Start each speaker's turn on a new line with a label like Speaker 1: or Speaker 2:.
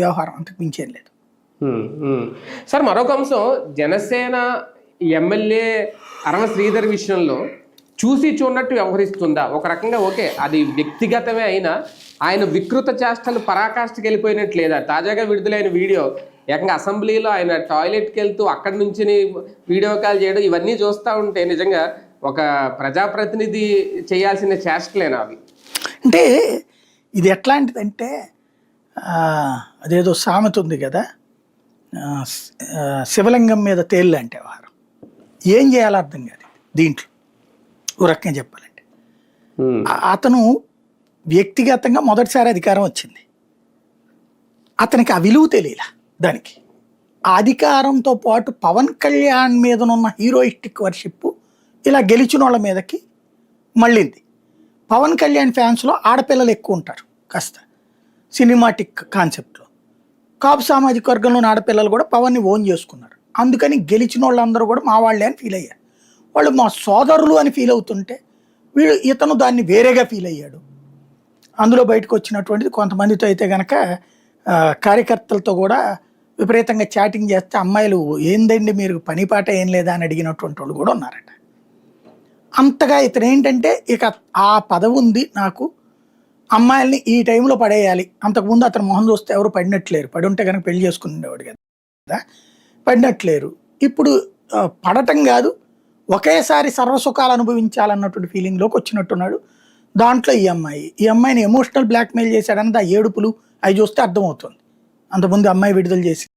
Speaker 1: వ్యవహారం, అంతకు మించేం లేదు.
Speaker 2: సార్ మరొక అంశం, జనసేన ఎమ్మెల్యే అరవ శ్రీధర్ విషయంలో చూసి చూడనట్టు వ్యవహరిస్తుందా? ఒక రకంగా ఓకే, అది వ్యక్తిగతమే అయినా ఆయన వికృత చేష్టలు పరాకాష్ఠకి వెళ్ళిపోయినట్టు లేదా? తాజాగా విడుదలైన వీడియో ఏకంగా అసెంబ్లీలో ఆయన టాయిలెట్కి వెళ్తూ అక్కడి నుంచి వీడియో కాల్ చేయడం, ఇవన్నీ చూస్తూ ఉంటే నిజంగా ఒక ప్రజాప్రతినిధి చేయాల్సిన చేష్టలేనా అవి?
Speaker 1: అంటే ఇది ఎట్లాంటిదంటే అదేదో సామెత ఉంది కదా, శివలింగం మీద తేళ్ళు అంటే వ్యవహారం. ఏం చేయాలో అర్థం కాదు దీంట్లో. ఓ రకంగా చెప్పాలంటే అతను వ్యక్తిగతంగా మొదటిసారి అధికారం వచ్చింది, అతనికి ఆ విలువ తెలియలా. దానికి ఆ అధికారంతో పాటు పవన్ కళ్యాణ్ మీదనున్న హీరోయిస్టిక్ వర్షిప్ ఇలా గెలిచిన వాళ్ళ మీదకి మళ్ళింది. పవన్ కళ్యాణ్ ఫ్యాన్స్లో ఆడపిల్లలు ఎక్కువ ఉంటారు, కాస్త సినిమాటిక్ కాన్సెప్ట్లో. కాపు సామాజిక వర్గంలోని ఆడపిల్లలు కూడా పవన్ని ఓన్ చేసుకున్నారు. అందుకని గెలిచిన వాళ్ళందరూ కూడా మా వాళ్ళే అని ఫీల్ అయ్యారు. వాళ్ళు మా సోదరులు అని ఫీల్ అవుతుంటే ఇతను దాన్ని వేరేగా ఫీల్ అయ్యాడు. అందులో బయటకు వచ్చినటువంటిది కొంతమందితో అయితే కనుక కార్యకర్తలతో కూడా విపరీతంగా చాటింగ్ చేస్తే అమ్మాయిలు ఏందండి మీరు పని పాట ఏం లేదా అని అడిగినటువంటి వాళ్ళు కూడా ఉన్నారట. అంతగా ఇతను ఏంటంటే ఇక ఆ పదవి ఉంది నాకు, అమ్మాయిల్ని ఈ టైంలో పడేయాలి. అంతకుముందు అతను మొహం చూస్తే ఎవరు పడినట్లేరు, పడి ఉంటే కనుక పెళ్లి చేసుకుని ఉండేవాడు కదా, పడినట్లేరు. ఇప్పుడు పడటం కాదు, ఒకేసారి సర్వసుఖాలు అనుభవించాలన్నటువంటి ఫీలింగ్లోకి వచ్చినట్టున్నాడు. దాంట్లో ఈ అమ్మాయిని ఎమోషనల్ బ్లాక్మెయిల్ చేశాడన్నది ఆ ఏడుపులు అవి చూస్తే అర్థమవుతుంది. అంతకుముందు అమ్మాయి విడుదల చేసి